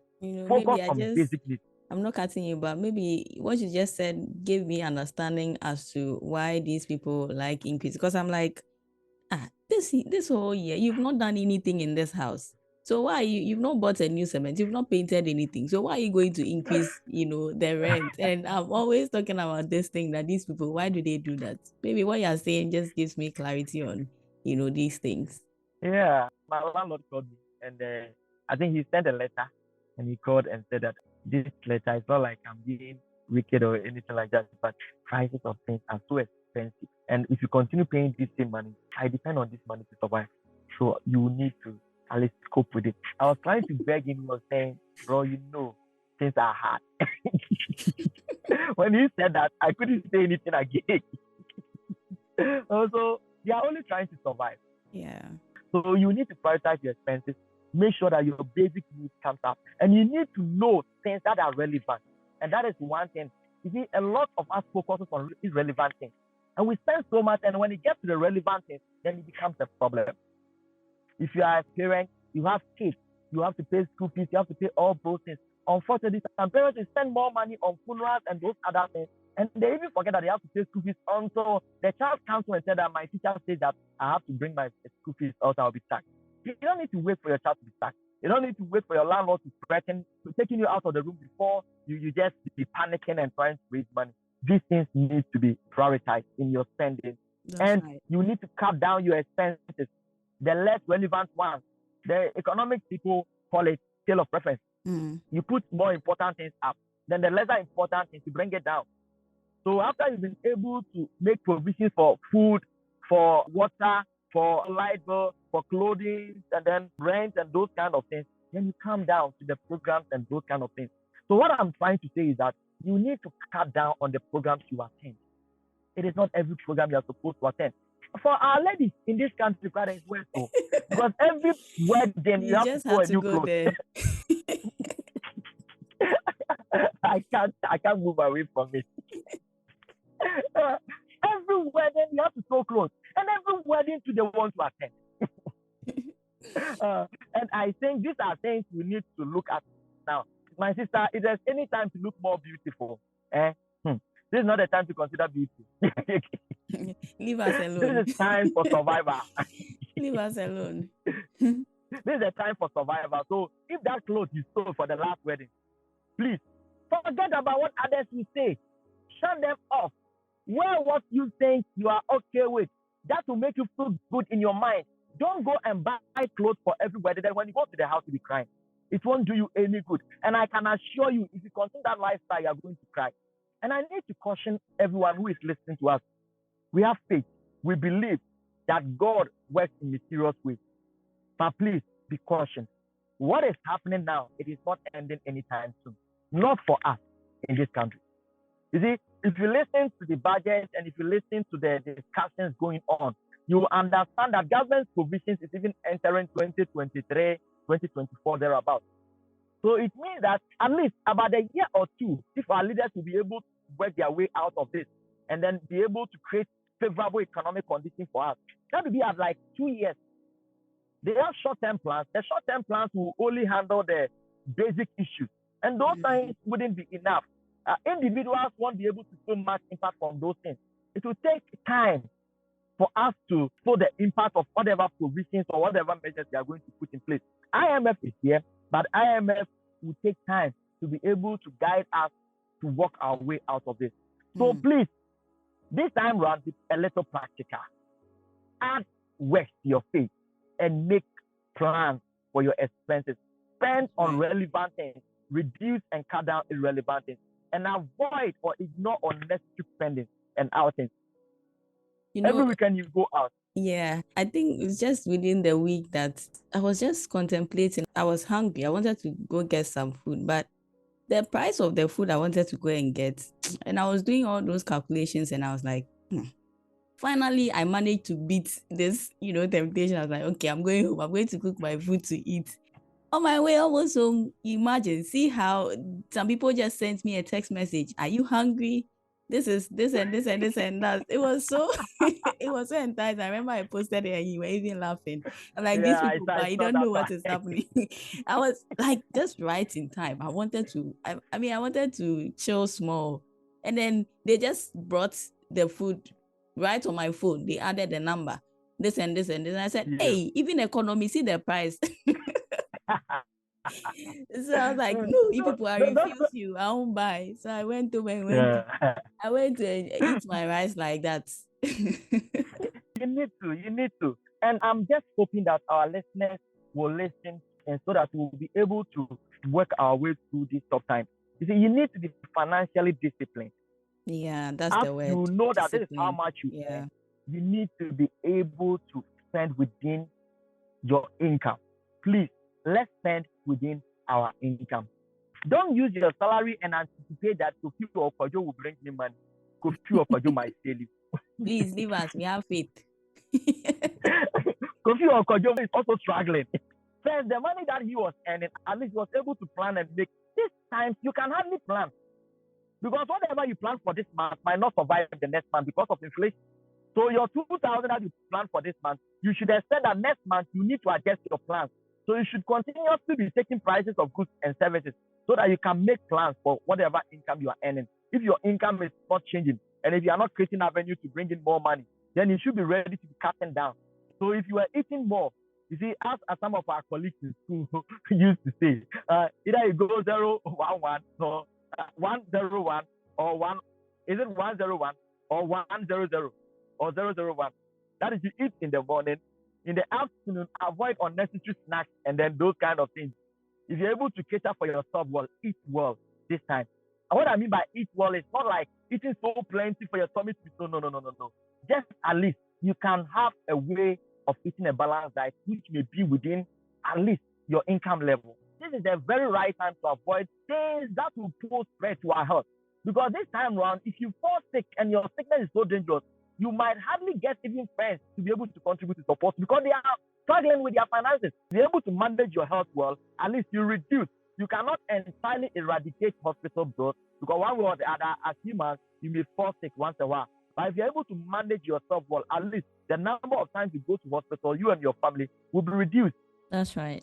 Focus on basic needs. I'm not cutting you, but maybe what you just said gave me understanding as to why these people like increase. Because I'm like, this whole year you've not done anything in this house. So why you've not bought a new cement, you've not painted anything. So why are you going to increase, the rent? And I'm always talking about this thing that these people, why do they do that? Maybe what you're saying just gives me clarity on, these things. Yeah, my landlord called me, and I think he sent a letter, and he called and said that this letter is not like I'm being wicked or anything like that, but prices of things are so expensive, and if you continue paying this same money, I depend on this money to survive. So you need to at least cope with it. I was trying to beg him, he was saying, bro, things are hard. When he said that, I couldn't say anything again. Also, they are only trying to survive. Yeah. So you need to prioritize your expenses. Make sure that your basic needs comes up. And you need to know things that are relevant. And that is one thing. You see, a lot of us focuses on irrelevant things. And we spend so much, and when it gets to the relevant things, then it becomes a problem. If you are a parent, you have kids, you have to pay school fees, you have to pay all those things. Unfortunately, some parents will spend more money on funerals and those other things, and they even forget that they have to pay school fees until the child comes and said that my teacher says that I have to bring my school fees, else I'll be taxed. You don't need to wait for your child to be taxed. You don't need to wait for your landlord to threaten to taking you out of the room before you just be panicking and trying to raise money. These things need to be prioritized in your spending. That's right. You need to cut down your expenses, the less relevant ones. The economic people call it scale of preference. You put more important things up, then the lesser important things, you bring it down. So after you've been able to make provisions for food, for water, for light bill, for clothing, and then rent and those kind of things, then you come down to the programs and those kind of things. So what I'm trying to say is that you need to cut down on the programs you attend. It is not every program you are supposed to attend. For our ladies in this country, brother, is well so. Because every wedding you have to go a new clothes. I can't move away from it. Every wedding you have to sew clothes, and every wedding to the one to attend. And I think these are things we need to look at now. My sister, if there's any time to look more beautiful, this is not a time to consider beauty. Leave us alone. This is time for survival. Leave us alone. This is a time for survival. So if that clothes you sold for the last wedding, please forget about what others will say. Shut them off. Wear what you think you are okay with. That will make you feel good in your mind. Don't go and buy clothes for every wedding. Then when you go to the house, you'll be crying. It won't do you any good. And I can assure you, if you continue that lifestyle, you're going to cry. And I need to caution everyone who is listening to us. We have faith. We believe that God works in mysterious ways. But please be cautious. What is happening now, it is not ending anytime soon. Not for us in this country. You see, if you listen to the budget and if you listen to the discussions going on, you will understand that government provisions is even entering 2023, 2024, thereabouts. So it means that at least about a year or two, if our leaders will be able to work their way out of this and then be able to create favorable economic conditions for us, that will be at like 2 years. They have short-term plans. The short-term plans will only handle the basic issues. And those things wouldn't be enough. Individuals won't be able to feel much impact from those things. It will take time for us to feel the impact of whatever provisions or whatever measures they are going to put in place. IMF is here, but IMF will take time to be able to guide us to work our way out of this. So please, this time around, be a little practical. Add work to your faith and make plans for your expenses. Spend on relevant things, reduce and cut down irrelevant things, and avoid or ignore unnecessary spending and outings. Every weekend you go out. Yeah, I think it's just within the week that I was just contemplating. I was hungry. I wanted to go get some food, but the price of the food I wanted to go and get, and I was doing all those calculations, and I was like, finally, I managed to beat this, temptation. I was like, okay, I'm going home. I'm going to cook my food to eat. On my way almost home, imagine, see how some people just sent me a text message. Are you hungry? This is this and this and this and that. It was so it was so enticing. I remember I posted it and you were even laughing. I'm like, these Yeah, people, I but you saw don't that know what part. is happening. I was like just right in time. I wanted to, I wanted to chill small. And then they just brought the food right on my phone. They added the number, this and this and this. And I said, Yes. hey, even economy, see the price. So I was like, Mm, no, you people, I those- refuse you. I won't buy. So I went to and went to yeah. I went to eat my rice like that. You need to. And I'm just hoping that our listeners will listen and so that we'll be able to work our way through this tough time. You see, you need to be financially disciplined. Yeah, that's As the word. you know that this is how Discipline. much you Yeah. earn, you need to be able to spend within your income. Please, let's spend within our income. Don't use your salary and anticipate that Kofi or Kojo will bring me money. Kofi or Kojo might steal you. Please leave us. We have faith. Kofi or Kojo is also struggling. Since the money that he was earning, at least he was able to plan and make. This time, you can hardly plan. Because whatever you plan for this month might not survive the next month because of inflation. So your 2,000 that you plan for this month, you should expect that next month you need to adjust your plans. So you should continuously be taking prices of goods and services so that you can make plans for whatever income you are earning. If your income is not changing and if you are not creating avenue to bring in more money, then you should be ready to be cutting down. So if you are eating more, you see, as some of our colleagues in school used to say, either you go 011 or 101 or one, is it 101 or 100 or 001? That is, you eat in the morning. In the afternoon, avoid unnecessary snacks and then those kind of things. If you're able to cater for yourself well, eat well this time. And what I mean by eat well is not like eating so plenty for your tummy to be so no. Just at least you can have a way of eating a balanced diet which may be within at least your income level. This is the very right time to avoid things that will pose threat to our health. Because this time around, if you fall sick and your sickness is so dangerous, you might hardly get even friends to be able to contribute to support because they are struggling with their finances. Be able to manage your health well, at least you reduce. You cannot entirely eradicate hospital bills because one way or the other, as humans, you may fall sick once in a while. But if you're able to manage yourself well, at least the number of times you go to hospital, you and your family will be reduced. That's right.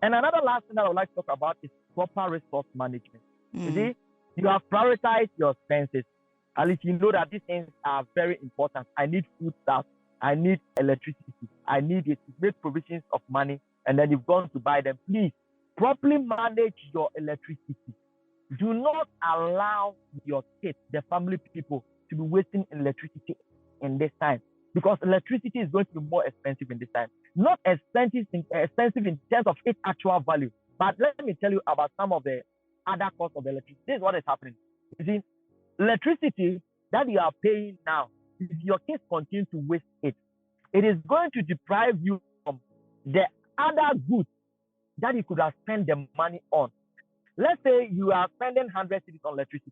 And another last thing that I would like to talk about is proper resource management. You Mm. see, you have prioritized your expenses. At least you know that these things are very important. I need food stuff. I need electricity. I need it. You make provisions of money and then you've gone to buy them. Please properly manage your electricity. Do not allow your kids, the family people, to be wasting electricity in this time because electricity is going to be more expensive in this time. Not expensive in terms of its actual value, but let me tell you about some of the other costs of electricity. This is what is happening. You see, electricity that you are paying now, if your kids continue to waste it, it is going to deprive you from the other goods that you could have spent the money on. Let's say you are spending 100 cedis on electricity,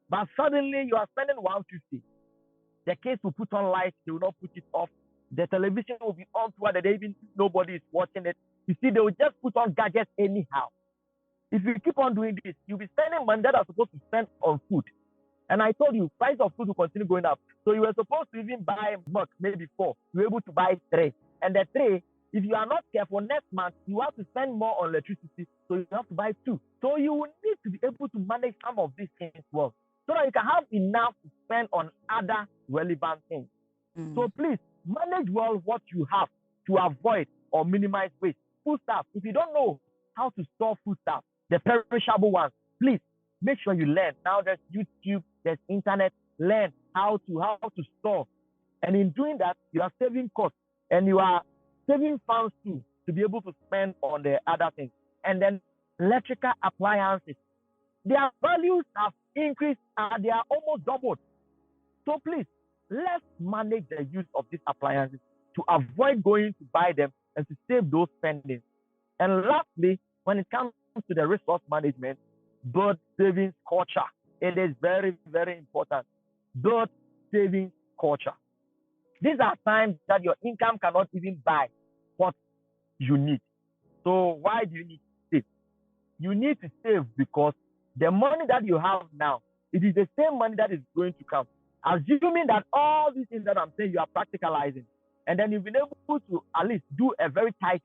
but suddenly you are spending 150. The kids will put on lights, they will not put it off. The television will be on throughout the day, even nobody is watching it. You see, they will just put on gadgets anyhow. If you keep on doing this, you'll be spending money that are supposed to spend on food. And I told you, price of food will continue going up. So you were supposed to even buy milk, maybe 4. You were able to buy 3. And the 3, if you are not careful, next month, you have to spend more on electricity. So you have to buy 2. So you will need to be able to manage some of these things well. So that you can have enough to spend on other relevant things. So please, manage well what you have to avoid or minimize waste. Food stuff, if you don't know how to store food stuff, the perishable ones, please make sure you learn. Now there's YouTube, there's internet, learn how to store. And in doing that, you are saving costs and you are saving funds too to be able to spend on the other things. And then electrical appliances, their values have increased and they are almost doubled. So please, let's manage the use of these appliances to avoid going to buy them and to save those spendings. And lastly, when it comes to the resource management, Build savings culture. It is very, very important. Build savings culture. These are times that your income cannot even buy what you need. So why do you need to save? You need to save because the money that you have now, it is the same money that is going to come. Assuming that all these things that I'm saying you are practicalizing, and then you've been able to at least do a very tight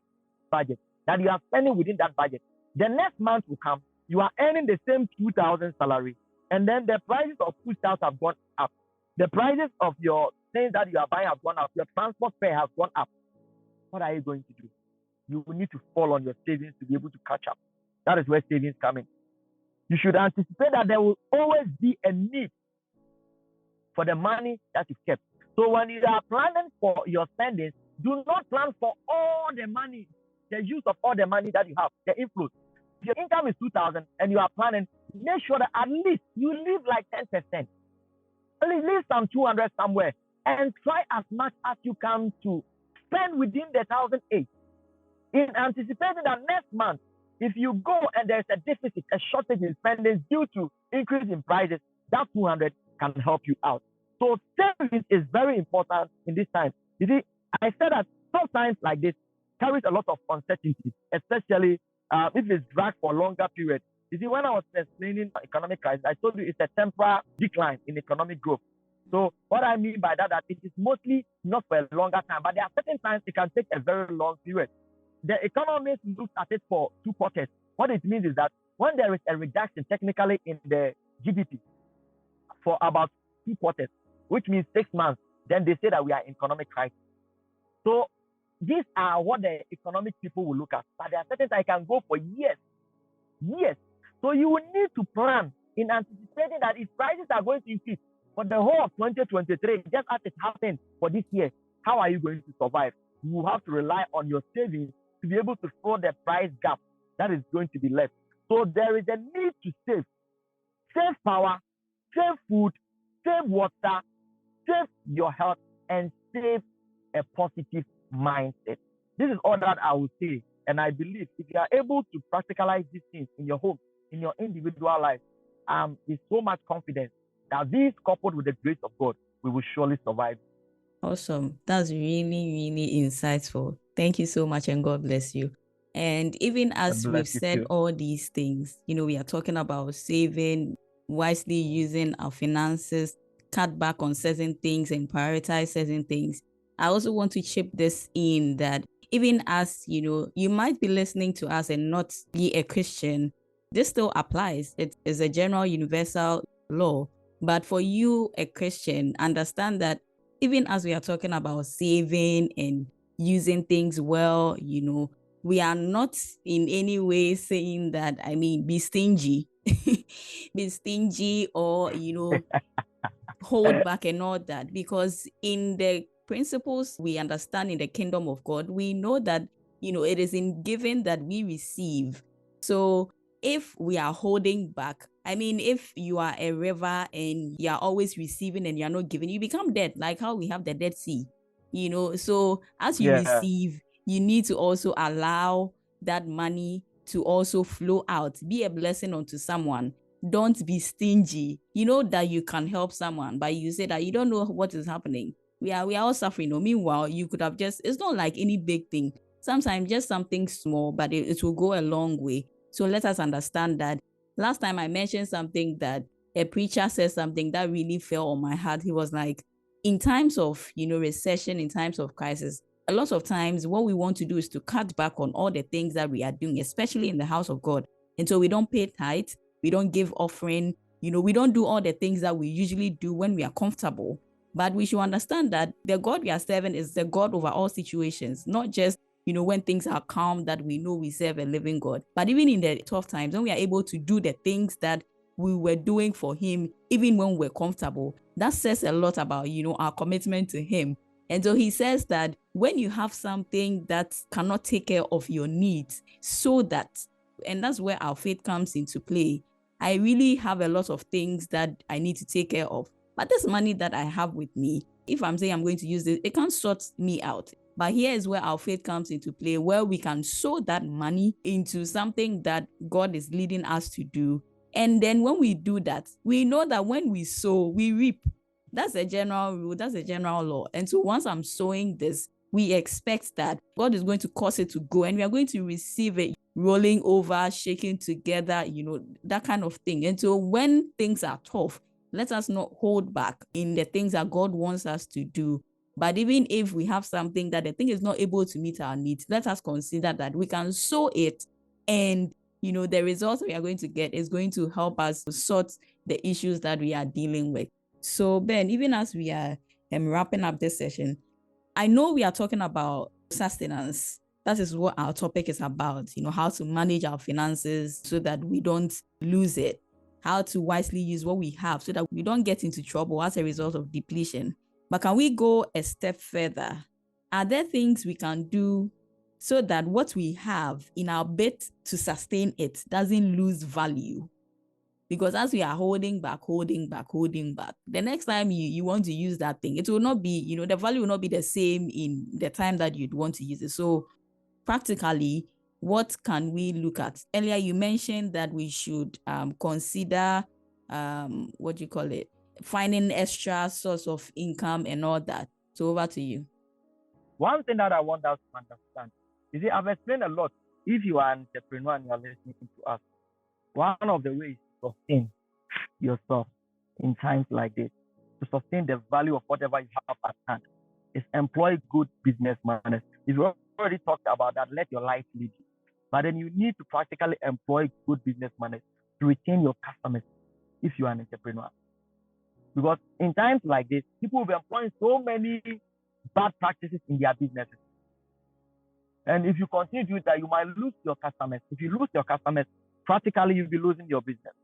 budget, that you are spending within that budget. The next month will come, you are earning the same 2,000 salary, and then the prices of foodstuffs have gone up. The prices of your things that you are buying have gone up. Your transport fare has gone up. What are you going to do? You will need to fall on your savings to be able to catch up. That is where savings come in. You should anticipate that there will always be a need for the money that you kept. So when you are planning for your spendings, do not plan for all the money, the use of all the money that you have, the inflows. If your income is 2,000 and you are planning, make sure that at least you leave like 10%. Leave some 200 somewhere and try as much as you can to spend within the 1,008. In anticipating that next month, if you go and there's a deficit, a shortage in spending due to increase in prices, that 200 can help you out. So savings is very important in this time. You see, I said that sometimes like this carries a lot of uncertainty, especially if it's dragged for a longer period. You see, when I was explaining economic crisis, I told you it's a temporary decline in economic growth. So what I mean by that it is mostly not for a longer time, but there are certain times it can take a very long period. The economists look at it for 2 quarters. What it means is that when there is a reduction technically in the GDP for about 2 quarters, which means 6 months, then they say that we are in economic crisis. So these are what the economic people will look at. But there are certain times I can go for years. So you will need to plan in anticipating that if prices are going to increase for the whole of 2023, just as it happened for this year, how are you going to survive? You have to rely on your savings to be able to fill the price gap that is going to be left. So there is a need to save. Save power, save food, save water, save your health, and save a positive mindset. This is all that I would say. And I believe if you are able to practicalize these things in your home, in your individual life, with so much confidence that these coupled with the grace of God, we will surely survive. Awesome. That's really, really insightful. Thank you so much, and God bless you. And even as we've said all these things, we are talking about saving, wisely using our finances, cut back on certain things and prioritize certain things. I also want to chip this in that even as, you might be listening to us and not be a Christian, this still applies. It is a general universal law. But for you, a Christian, understand that even as we are talking about saving and using things well, we are not in any way saying that, be stingy, be stingy or, hold back and all that. Because in the principles we understand in the kingdom of God, we know that, it is in giving that we receive. So if we are holding back, if you are a river and you're always receiving and you're not giving, you become dead, like how we have the Dead Sea, So as you receive, you need to also allow that money to also flow out, be a blessing unto someone. Don't be stingy. You know that you can help someone, but you say that you don't know what is happening. We are all suffering. Meanwhile, you could have it's not like any big thing. Sometimes just something small, but it will go a long way. So let us understand that. Last time I mentioned something that a preacher said something that really fell on my heart. He was like, in times of, recession, in times of crisis, a lot of times what we want to do is to cut back on all the things that we are doing, especially in the house of God. And so we don't pay tithe, we don't give offering, we don't do all the things that we usually do when we are comfortable. But we should understand that the God we are serving is the God over all situations, not just, when things are calm that we know we serve a living God. But even in the tough times, when we are able to do the things that we were doing for him, even when we're comfortable, that says a lot about, our commitment to him. And so he says that when you have something that cannot take care of your needs, so that, and that's where our faith comes into play. I really have a lot of things that I need to take care of. But this money that I have with me, if I'm saying I'm going to use this, it can't sort me out. But here is where our faith comes into play, where we can sow that money into something that God is leading us to do. And then when we do that, we know that when we sow, we reap. That's a general rule. That's a general law. And so once I'm sowing this, we expect that God is going to cause it to go and we are going to receive it rolling over, shaking together, that kind of thing. And so when things are tough, let us not hold back in the things that God wants us to do. But even if we have something that the thing is not able to meet our needs, let us consider that we can sow it, and the results we are going to get is going to help us sort the issues that we are dealing with. So Ben, even as we are wrapping up this session, I know we are talking about sustenance. That is what our topic is about, how to manage our finances so that we don't lose it, how to wisely use what we have so that we don't get into trouble as a result of depletion. But can we go a step further? Are there things we can do so that what we have in our bid to sustain it doesn't lose value? Because as we are holding back, the next time you want to use that thing, it will not be, the value will not be the same in the time that you'd want to use it. So practically, what can we look at? Earlier, you mentioned that we should consider, what do you call it? Finding extra source of income and all that. So over to you. One thing that I want us to understand is I've explained a lot. If you are an entrepreneur and you are listening to us, one of the ways to sustain yourself in times like this, to sustain the value of whatever you have at hand, is employ good business manners. We've already talked about that. Let your life lead you. But then you need to practically employ good business manners to retain your customers if you are an entrepreneur. Because in times like this, people will be employing so many bad practices in their businesses. And if you continue to do that, you might lose your customers. If you lose your customers, practically you'll be losing your business.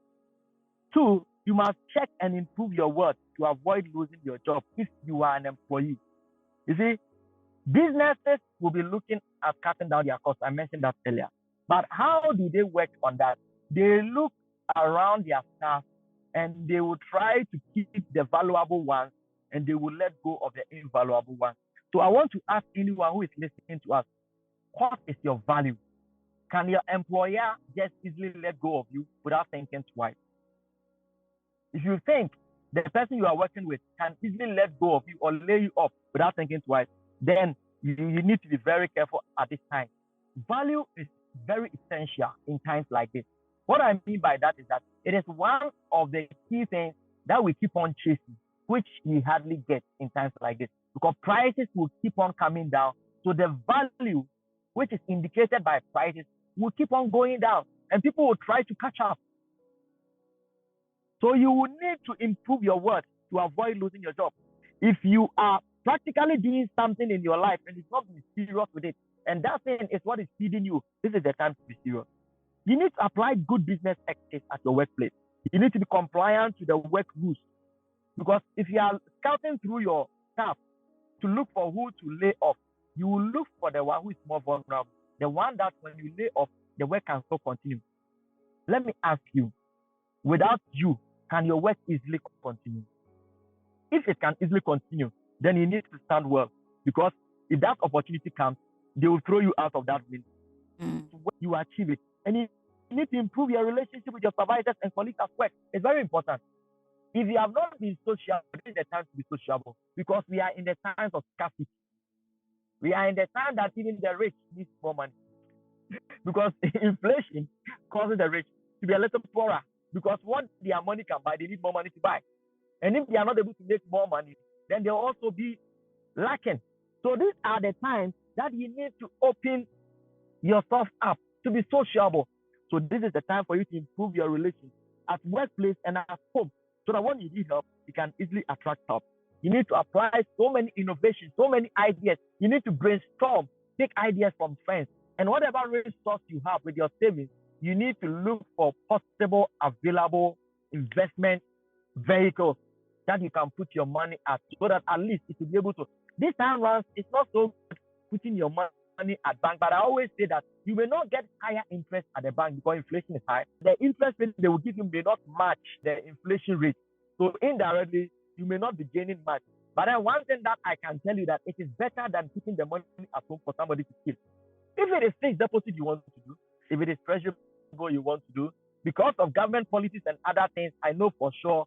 2, you must check and improve your work to avoid losing your job if you are an employee. You see, businesses will be looking at cutting down their costs. I mentioned that earlier. But how do they work on that? They look around their staff and they will try to keep the valuable ones and they will let go of the invaluable ones. So I want to ask anyone who is listening to us, what is your value? Can your employer just easily let go of you without thinking twice? If you think the person you are working with can easily let go of you or lay you off without thinking twice, then you need to be very careful at this time. Value is very essential in times like this. What I mean by that is that it is one of the key things that we keep on chasing, which we hardly get in times like this, because prices will keep on coming down. So the value, which is indicated by prices, will keep on going down and people will try to catch up. So you will need to improve your work to avoid losing your job. If you are practically doing something in your life and it's not being serious with it, and that thing is what is feeding you, this is the time to be serious. You need to apply good business ethics at your workplace. You need to be compliant to the work rules. Because if you are scouting through your staff to look for who to lay off, you will look for the one who is more vulnerable, the one that when you lay off, the work can still continue. Let me ask you, without you, can your work easily continue? If it can easily continue, then you need to stand well, because if that opportunity comes, they will throw you out of that window. You achieve it. And you need to improve your relationship with your supervisors and colleagues at work. It's very important. If you have not been social, this is the time to be sociable, because we are in the times of scarcity. We are in the time that even the rich need more money. Because inflation causes the rich to be a little poorer, because what their money can buy, they need more money to buy. And if they are not able to make more money, then they'll also be lacking. So these are the times that you need to open yourself up to be sociable. So this is the time for you to improve your relations at workplace and at home, so that when you need help, you can easily attract help. You need to apply so many innovations, so many ideas. You need to brainstorm, take ideas from friends, and whatever resource you have with your savings, you need to look for possible available investment vehicles that you can put your money at, so that at least it will be able to. This time around, it's not so good putting your money at bank, but I always say that you may not get higher interest at the bank because inflation is high. The interest rate they will give you may not match the inflation rate. So indirectly, you may not be gaining much. But then one thing that I can tell you, that it is better than keeping the money at home for somebody to steal. If it is fixed deposit you want to do, if it is treasury you want to do, because of government policies and other things, I know for sure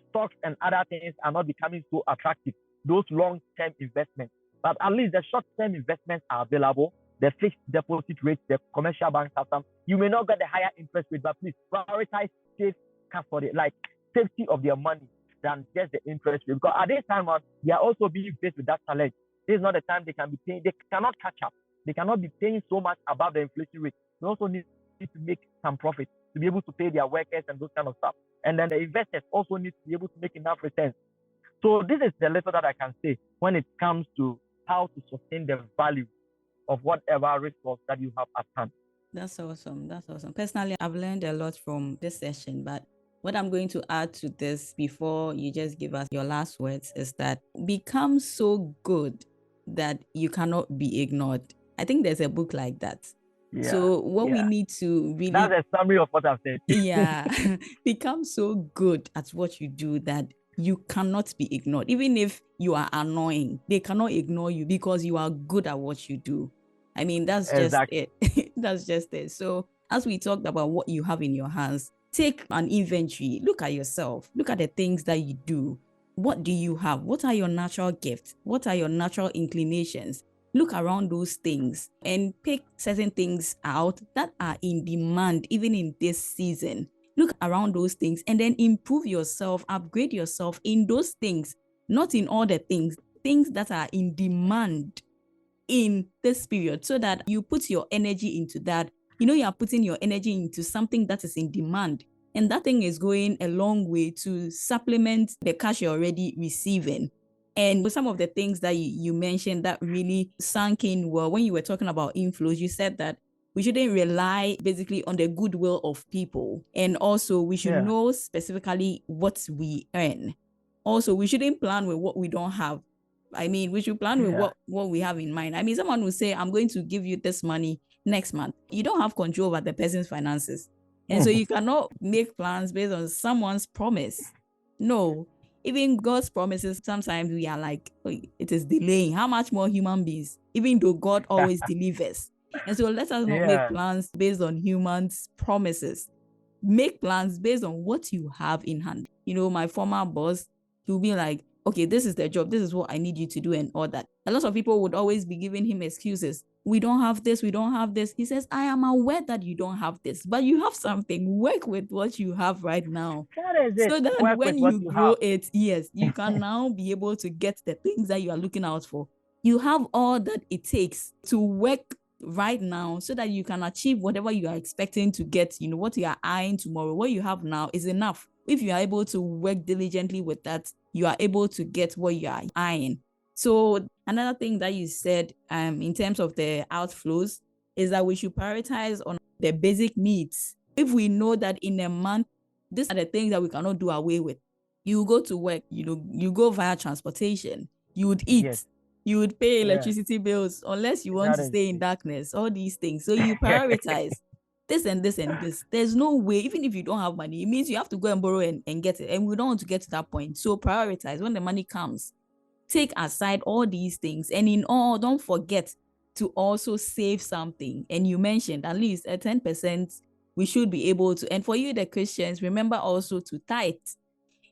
stocks and other things are not becoming so attractive, those long-term investments. But at least the short-term investments are available. The fixed deposit rates, the commercial banks have some. You may not get the higher interest rate, but please prioritize safe cash for like safety of their money than just the interest rate. Because at this time, they are also being faced with that challenge. This is not the time they can be paying. They cannot catch up. They cannot be paying so much above the inflation rate. They also need to make some profit to be able to pay their workers and those kind of stuff. And then the investors also need to be able to make enough returns. So this is the little that I can say when it comes to how to sustain the value of whatever resource that you have at hand. That's awesome. That's awesome. Personally, I've learned a lot from this session, but what I'm going to add to this before you just give us your last words is that become so good that you cannot be ignored. I think there's a book like that. Yeah, so what we need to really... That's a summary of what I've said. Yeah. Become so good at what you do that you cannot be ignored. Even if you are annoying, they cannot ignore you because you are good at what you do. I mean, that's Exactly. just it. That's just it. So as we talked about what you have in your hands, take an inventory. Look at yourself. Look at the things that you do. What do you have? What are your natural gifts? What are your natural inclinations? Look around those things and pick certain things out that are in demand, even in this season. Look around those things and then improve yourself, upgrade yourself in those things, not in all the things that are in demand in this period, so that you put your energy into that. You are putting your energy into something that is in demand. And that thing is going a long way to supplement the cash you're already receiving. And some of the things that you mentioned that really sank in well, when you were talking about inflows, you said that we shouldn't rely basically on the goodwill of people. And also we should know specifically what we earn. Also, we shouldn't plan with what we don't have. I mean, we should plan with what we have in mind. I mean, someone will say, I'm going to give you this money next month. You don't have control over the person's finances. And so you cannot make plans based on someone's promise. No, even God's promises, sometimes we are like, oh, it is delaying. How much more human beings, even though God always delivers. And so let us not make plans based on humans' promises. Make plans based on what you have in hand. My former boss, he'll be like, okay, this is the job. This is what I need you to do and all that. A lot of people would always be giving him excuses. We don't have this. We don't have this. He says, I am aware that you don't have this, but you have something. Work with what you have right now. That is it. So that Work when you grow it, yes, you can now be able to get the things that you are looking out for. You have all that it takes to work right now so that you can achieve whatever you are expecting to get. What you are eyeing tomorrow, what you have now is enough. If you are able to work diligently with that, you are able to get what you are eyeing. So another thing that you said in terms of the outflows is that we should prioritize on the basic needs. If we know that in a month, these are the things that we cannot do away with. You go to work, you go via transportation, you would eat, you would pay electricity bills, unless you want to stay in darkness, all these things. So you prioritize this and this and this. There's no way, even if you don't have money, it means you have to go and borrow and get it. And we don't want to get to that point. So prioritize. When the money comes, take aside all these things. And in all, don't forget to also save something. And you mentioned at least a 10% we should be able to. And for you, the Christians, remember also to tithe.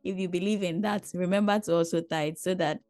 If you believe in that, remember to also tithe, so that,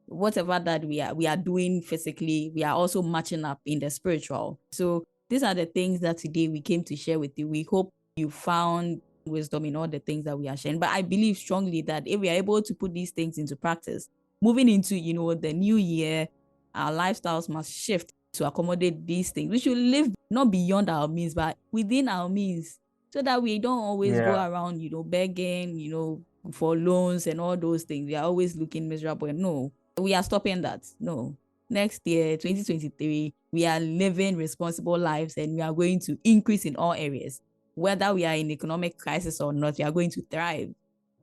whatever that we are doing physically, we are also matching up in the spiritual. So these are the things that today we came to share with you. We hope you found wisdom in all the things that we are sharing. But I believe strongly that if we are able to put these things into practice, moving into, the new year, our lifestyles must shift to accommodate these things. We should live not beyond our means, but within our means, so that we don't always go around, begging, for loans and all those things. We are always looking miserable. No, we are stopping that. No. Next year, 2023, we are living responsible lives and we are going to increase in all areas. Whether we are in economic crisis or not, we are going to thrive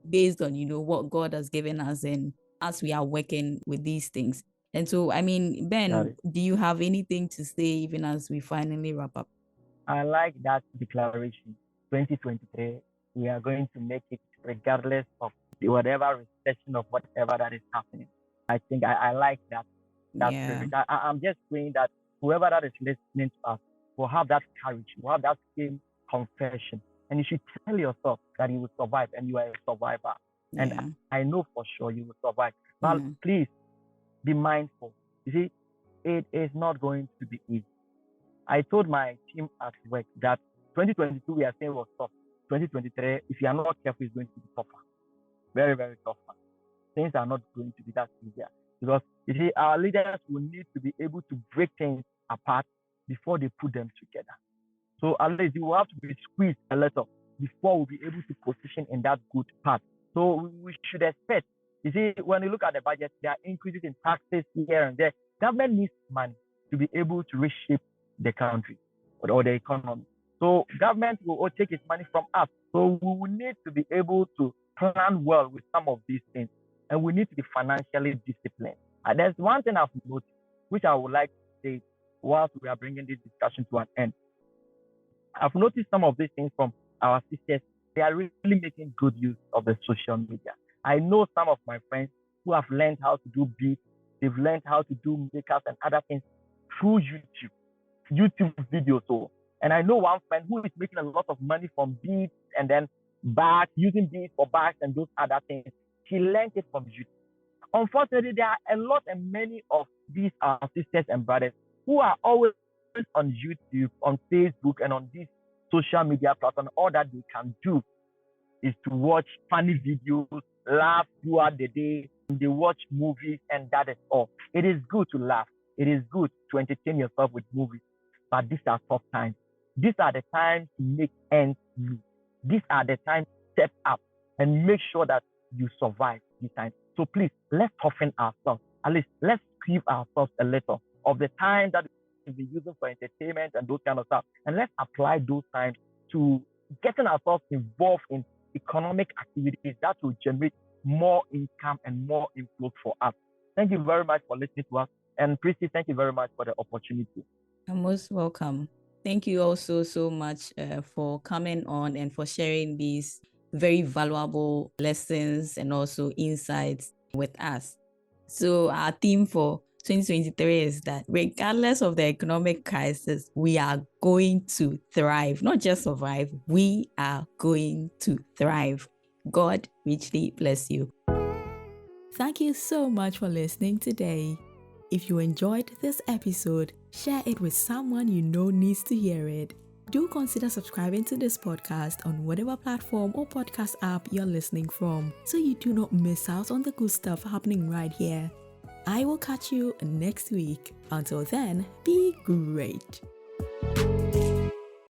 based on, what God has given us and as we are working with these things. And so, Ben, do you have anything to say even as we finally wrap up? I like that declaration. 2023, we are going to make it regardless of whatever recession of whatever that is happening. I think I like that spirit. I'm just praying that whoever that is listening to us will have that courage, will have that same confession and you should tell yourself that you will survive, and you are a survivor. Yeah. And I know for sure you will survive. But please be mindful. You see, it is not going to be easy. I told my team at work that 2022 we are saying was tough. 2023, if you are not careful, is going to be tougher. Very, very tougher. Things are not going to be that easier, because you see, our leaders will need to be able to break things apart before they put them together. So at least you will have to be squeezed a little before we'll be able to position in that good path. So we should expect, you see, when you look at the budget, there are increases in taxes here and there. Government needs money to be able to reshape the country or the economy. So government will take its money from us. So we will need to be able to plan well with some of these things, and we need to be financially disciplined. And there's one thing I've noticed, which I would like to say whilst we are bringing this discussion to an end. I've noticed some of these things from our sisters. They are really making good use of the social media. I know some of my friends who have learned how to do beats. They've learned how to do makeup and other things through YouTube videos. So, and I know one friend who is making a lot of money from beads and then bags, using beads for bags and those other things. She learned it from YouTube. Unfortunately, there are a lot and many of these our sisters and brothers who are always on YouTube, on Facebook, and on these social media platforms. All that they can do is to watch funny videos, laugh throughout the day. They watch movies, and that is all. It is good to laugh. It is good to entertain yourself with movies, but these are tough times. These are the times to make ends meet. These are the times to step up and make sure that you survive these times. So please, let's toughen ourselves. At least let's give ourselves a little of the time that we've been using for entertainment and those kind of stuff, and let's apply those times to getting ourselves involved in economic activities that will generate more income and more inflow for us. Thank you very much for listening to us. And Prissy, thank you very much for the opportunity. You're most welcome. Thank you also so much for coming on and for sharing these very valuable lessons and also insights with us. So our theme for 2023 is that regardless of the economic crisis, we are going to thrive, not just survive. We are going to thrive. God richly bless you. Thank you so much for listening today. If you enjoyed this episode, share it with someone you know needs to hear it. Do consider subscribing to this podcast on whatever platform or podcast app you're listening from, so you do not miss out on the good stuff happening right here. I will catch you next week. Until then, be great.